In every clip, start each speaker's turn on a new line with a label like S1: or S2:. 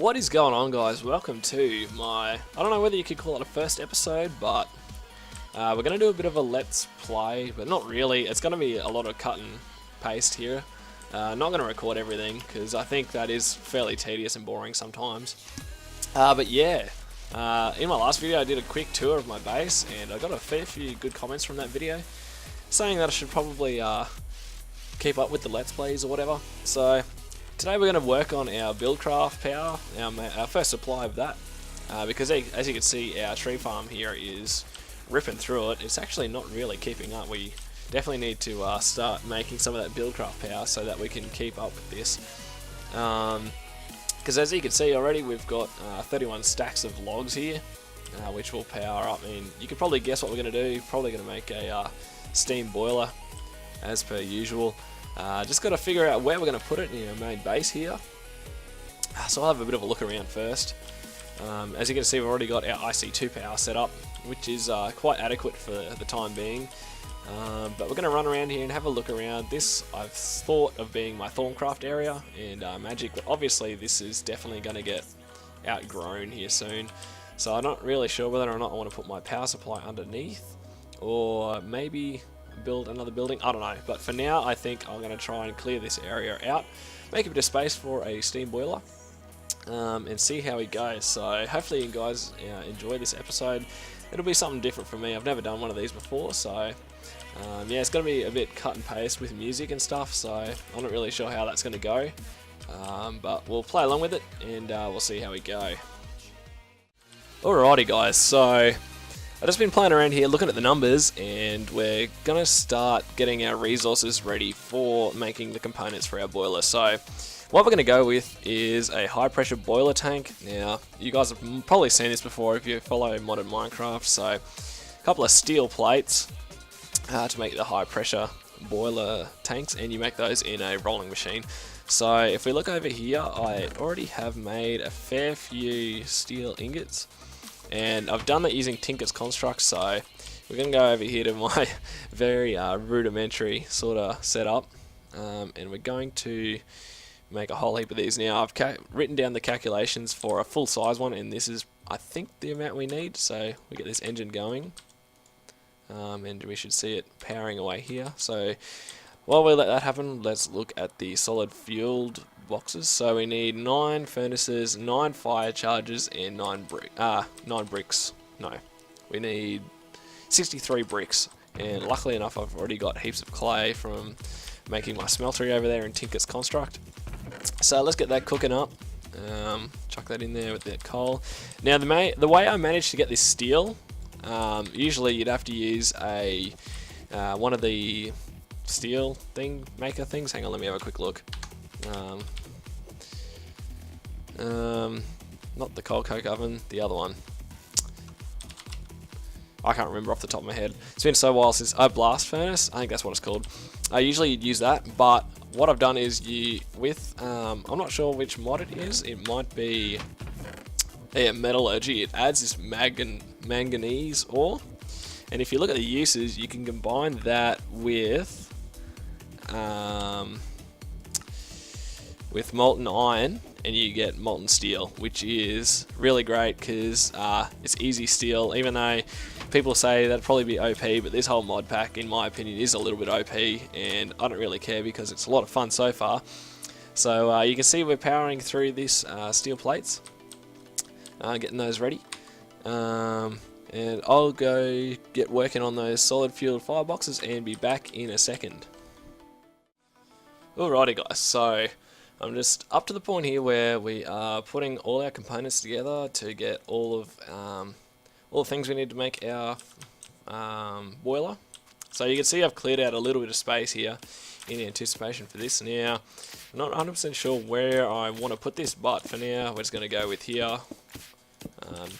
S1: What is going on, guys? Welcome to my, I don't know whether you could call it a first episode, but we're going to do a bit of a let's play, but not really. It's going to be a lot of cut and paste here. Not going to record everything, because I think that is fairly tedious and boring sometimes. But yeah, in my last video I did a quick tour of my base, and I got a fair few good comments from that video, saying that I should probably keep up with the let's plays or whatever. So today we're going to work on our Buildcraft power, our first supply of that, because as you can see, our tree farm here is ripping through it. It's actually not really keeping up. We definitely need to start making some of that Buildcraft power so that we can keep up with this. Because as you can see already, we've got 31 stacks of logs here, which will power up. I mean, you can probably guess what we're going to do. Probably going to make a steam boiler, as per usual. Just got to figure out where we're going to put it in our main base here. So I'll have a bit of a look around first. As you can see, we've already got our IC2 power set up, which is quite adequate for the time being. But we're going to run around here and have a look around. This I've thought of being my Thorncraft area and magic, but obviously this is definitely going to get outgrown here soon. So I'm not really sure whether or not I want to put my power supply underneath, or maybe build another building. I don't know, but for now I think I'm going to try and clear this area out, make a bit of space for a steam boiler, and see how it goes. So hopefully you guys enjoy this episode. It'll be something different for me. I've never done one of these before, so yeah, it's going to be a bit cut and paste with music and stuff, so I'm not really sure how that's going to go, but we'll play along with it and we'll see how we go. Alrighty guys, so I've just been playing around here looking at the numbers, and we're going to start getting our resources ready for making the components for our boiler. So what we're going to go with is a high pressure boiler tank. Now you guys have probably seen this before if you follow modern Minecraft. So a couple of steel plates to make the high pressure boiler tanks, and you make those in a rolling machine. So if we look over here, I already have made a fair few steel ingots, and I've done that using Tinker's construct. So we're going to go over here to my very rudimentary sort of setup, and we're going to make a whole heap of these. Now I've written down the calculations for a full size one, and this is I think the amount we need. So we get this engine going, and we should see it powering away here. So while we let that happen, let's look at the solid fueled boxes. So we need 9 furnaces, 9 fire chargers, and 9 bricks. No, we need 63 bricks, and luckily enough I've already got heaps of clay from making my smeltery over there in Tinker's construct. So let's get that cooking up. Chuck that in there with that coal. Now the way I managed to get this steel, usually you'd have to use a one of the steel maker things. Hang on, let me have a quick look. Not the coal coke oven, the other one. I can't remember off the top of my head. It's been so while since blast furnace. I think that's what it's called. Usually you'd use that, but what I've done is I'm not sure which mod it is. It might be metallurgy. It adds this manganese ore, and if you look at the uses, you can combine that with molten iron, and you get molten steel, which is really great because it's easy steel. Even though people say that'd probably be OP, but this whole mod pack, in my opinion, is a little bit OP, and I don't really care because it's a lot of fun so far. So you can see we're powering through this steel plates, getting those ready, and I'll go get working on those solid fueled fireboxes and be back in a second. Alrighty guys, so I'm just up to the point here where we are putting all our components together to get all the things we need to make our boiler. So you can see I've cleared out a little bit of space here in anticipation for this. Now I'm not 100% sure where I want to put this, but for now we're just going to go with here,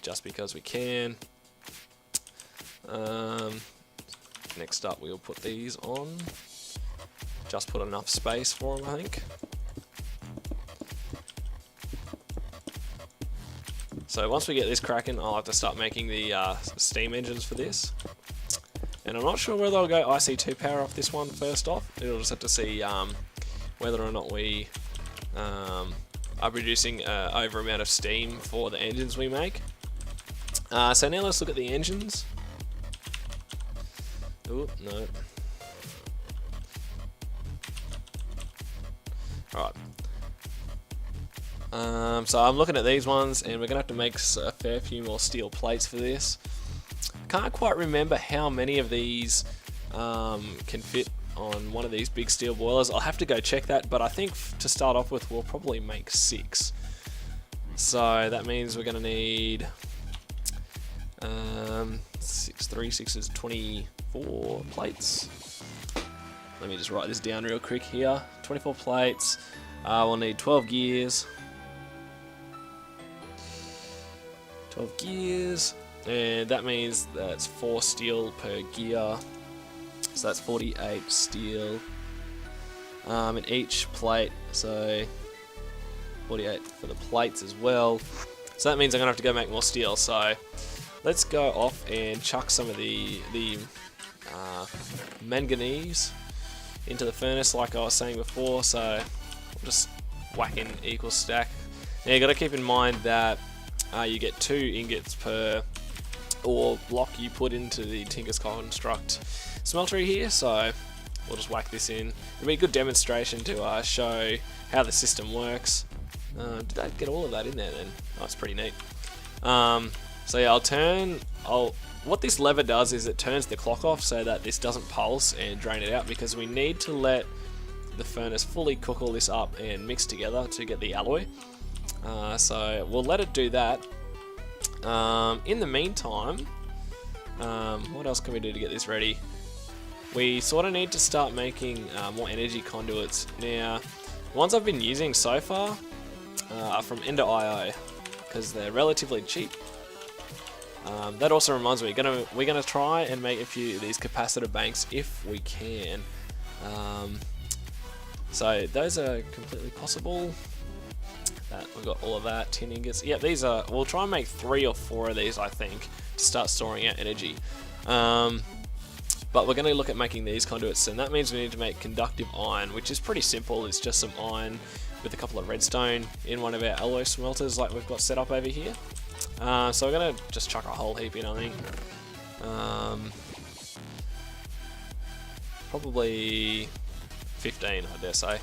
S1: just because we can. Next up we'll put these on. Just put enough space for them, I think. So once we get this cracking, I'll have to start making the steam engines for this. And I'm not sure whether I'll go IC2 power off this one first off. It'll just have to see whether or not we are producing over amount of steam for the engines we make. So now let's look at the engines. Oh, no. Alright. So I'm looking at these ones, and we're going to have to make a fair few more steel plates for this. Can't quite remember how many of these can fit on one of these big steel boilers. I'll have to go check that, but I think to start off with, we'll probably make 6. So that means we're going to need 6 is 24 plates. Let me just write this down real quick here. 24 plates. We'll need 12 gears. 12 gears. And that means that's 4 steel per gear. So that's 48 steel in each plate. So 48 for the plates as well. So that means I'm going to have to go make more steel. So let's go off and chuck some of the manganese into the furnace like I was saying before. So we'll just whack in equal stack. Now you got to keep in mind that you get 2 ingots per ore block you put into the Tinker's Construct smeltery here, so we'll just whack this in. It'll be a good demonstration to show how the system works. Did I get all of that in there then? Oh, it's pretty neat. So yeah, what this lever does is it turns the clock off so that this doesn't pulse and drain it out, because we need to let the furnace fully cook all this up and mix together to get the alloy. So we'll let it do that. In the meantime, what else can we do to get this ready? We sort of need to start making more energy conduits. Now, the ones I've been using so far are from Ender.io because they're relatively cheap. That also reminds me, we're gonna try and make a few of these capacitor banks if we can. So those are completely possible. We've got all of that, 10 ingots. Yeah, we'll try and make 3 or 4 of these, I think, to start storing out energy. But we're going to look at making these conduits, and that means we need to make conductive iron, which is pretty simple. It's just some iron with a couple of redstone in one of our alloy smelters like we've got set up over here. So we're going to just chuck a whole heap in, I think. Probably 15, I dare say.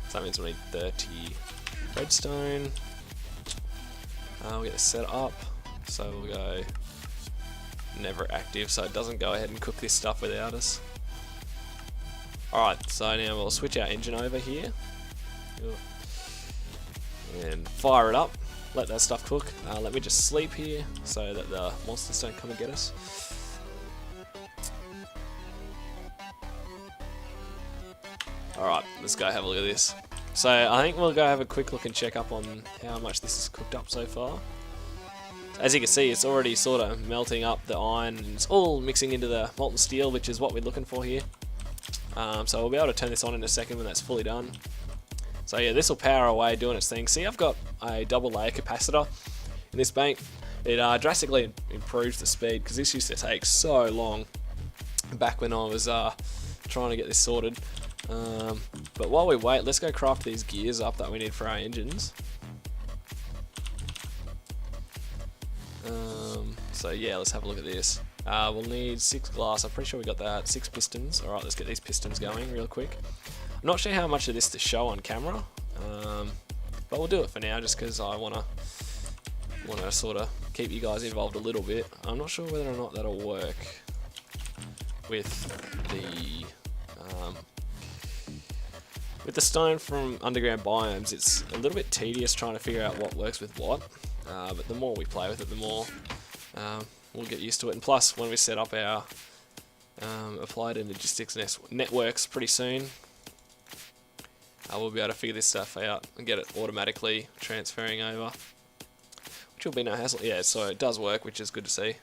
S1: So that means we'll need 30 redstone. We'll get this set up. So we'll go never active, so it doesn't go ahead and cook this stuff without us. Alright, so now we'll switch our engine over here. And fire it up. Let that stuff cook. Let me just sleep here so that the monsters don't come and get us. Alright, let's go have a look at this. So I think we'll go have a quick look and check up on how much this is cooked up so far. As you can see, it's already sort of melting up the iron, and it's all mixing into the molten steel, which is what we're looking for here. So we'll be able to turn this on in a second when that's fully done. So yeah, this will power away doing its thing. See, I've got a double layer capacitor in this bank. It drastically improves the speed, because this used to take so long back when I was trying to get this sorted. But while we wait, let's go craft these gears up that we need for our engines. So yeah, let's have a look at this. We'll need 6 glass, I'm pretty sure we got that, 6 pistons. Alright, let's get these pistons going real quick. I'm not sure how much of this to show on camera, but we'll do it for now just because I want to sort of keep you guys involved a little bit. I'm not sure whether or not that'll work with the stone from underground biomes. It's a little bit tedious trying to figure out what works with what, but the more we play with it, the more we'll get used to it. And plus, when we set up our applied and logistics networks pretty soon, we'll be able to figure this stuff out and get it automatically transferring over, which will be no hassle. Yeah, so it does work, which is good to see.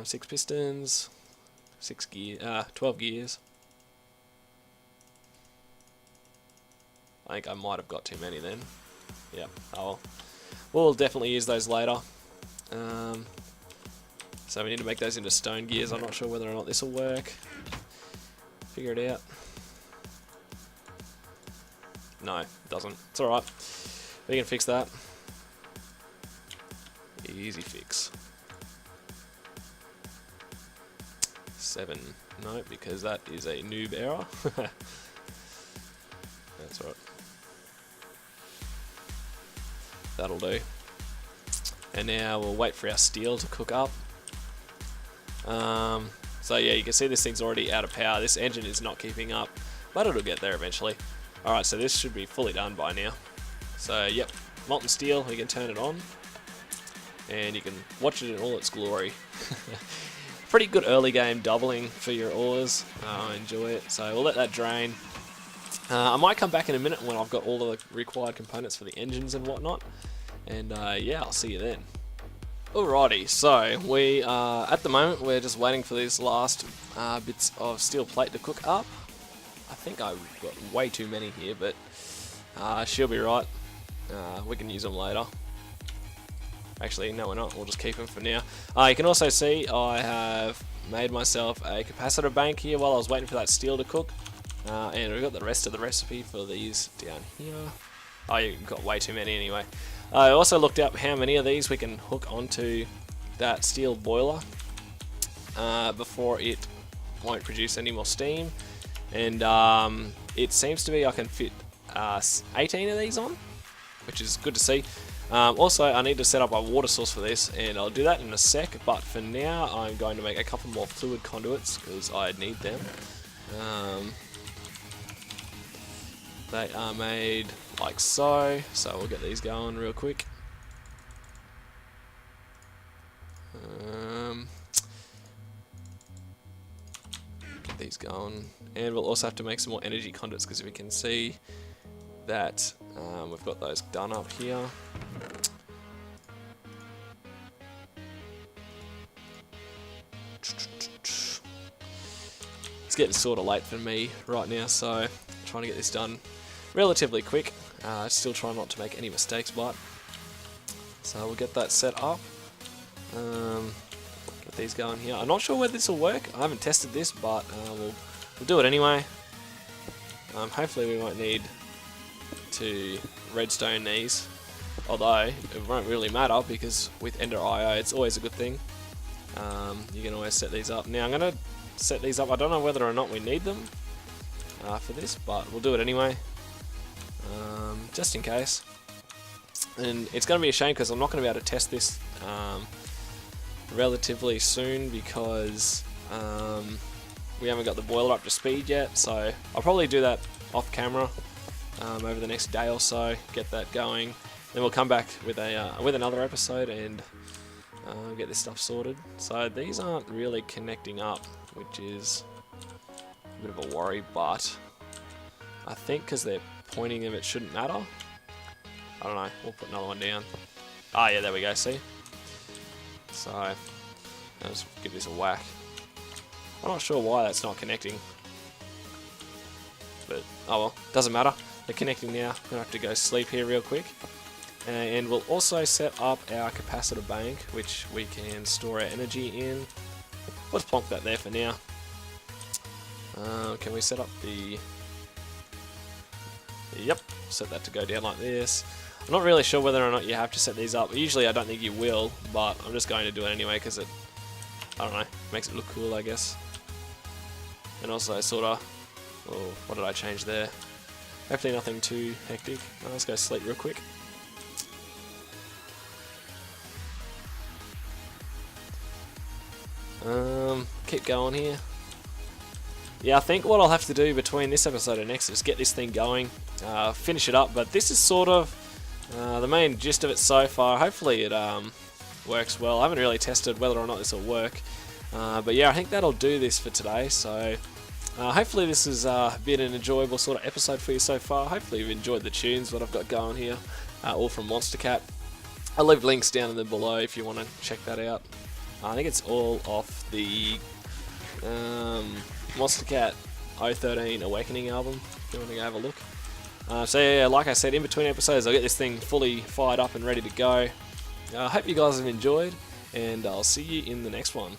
S1: 6 pistons, 12 gears. I think I might have got too many then. Yeah, oh well. We'll definitely use those later. So we need to make those into stone gears. I'm not sure whether or not this will work. Figure it out. No, it doesn't. It's alright. We can fix that. Easy fix. 7. No, because that is a noob error. That's right. That'll do. And now we'll wait for our steel to cook up. So yeah, you can see this thing's already out of power. This engine is not keeping up, but it'll get there eventually. Alright, so this should be fully done by now. So yep, molten steel, we can turn it on. And you can watch it in all its glory. Pretty good early game doubling for your ores. I enjoy it. So we'll let that drain. I might come back in a minute when I've got all the required components for the engines and whatnot. And yeah, I'll see you then. Alrighty, so we are, at the moment, we're just waiting for these last bits of steel plate to cook up. I think I've got way too many here, but she'll be right. We can use them later. Actually, no we're not, we'll just keep them for now. You can also see I have made myself a capacitor bank here while I was waiting for that steel to cook. And we've got the rest of the recipe for these down here. Oh, you've got way too many anyway. I also looked up how many of these we can hook onto that steel boiler before it won't produce any more steam. And it seems to be I can fit 18 of these on, which is good to see. Also, I need to set up a water source for this, and I'll do that in a sec, but for now I'm going to make a couple more fluid conduits because I need them. They are made like so, so we'll get these going real quick. Get these going, and we'll also have to make some more energy conduits because we can see that we've got those done up here. It's getting sort of late for me right now, so I'm trying to get this done relatively quick. Still trying not to make any mistakes, but so we'll get that set up. Get these going here. I'm not sure whether this will work. I haven't tested this, but we'll do it anyway. Hopefully we won't need to redstone these, although it won't really matter because with Ender IO it's always a good thing. You can always set these up. Now I'm going to set these up. I don't know whether or not we need them for this, but we'll do it anyway, just in case. And it's going to be a shame because I'm not going to be able to test this relatively soon because we haven't got the boiler up to speed yet, so I'll probably do that off camera over the next day or so, get that going. Then we'll come back with another episode and get this stuff sorted. So these aren't really connecting up, which is a bit of a worry, but I think because they're pointing them it shouldn't matter. I don't know, we'll put another one down. Ah yeah, there we go, see? So, let's give this a whack. I'm not sure why that's not connecting, but oh well, doesn't matter. They're connecting now. I'm going to have to go sleep here real quick. And we'll also set up our capacitor bank, which we can store our energy in. Let's plonk that there for now. Can we set up the... Yep, set that to go down like this. I'm not really sure whether or not you have to set these up. Usually I don't think you will, but I'm just going to do it anyway because it, I don't know, makes it look cool, I guess. And also sort of, oh, what did I change there? Hopefully nothing too hectic. Let's go sleep real quick. Keep going here. Yeah, I think what I'll have to do between this episode and next is get this thing going, finish it up, but this is sort of the main gist of it so far. Hopefully it works well. I haven't really tested whether or not this will work, but yeah, I think that'll do this for today. So hopefully this has been an enjoyable sort of episode for you so far. Hopefully you've enjoyed the tunes that I've got going here, all from Monstercat. I'll leave links down in the below if you want to check that out. I think it's all off the Monstercat 013 Awakening album, if you want to go have a look. So yeah, like I said, in between episodes I'll get this thing fully fired up and ready to go. I hope you guys have enjoyed, and I'll see you in the next one.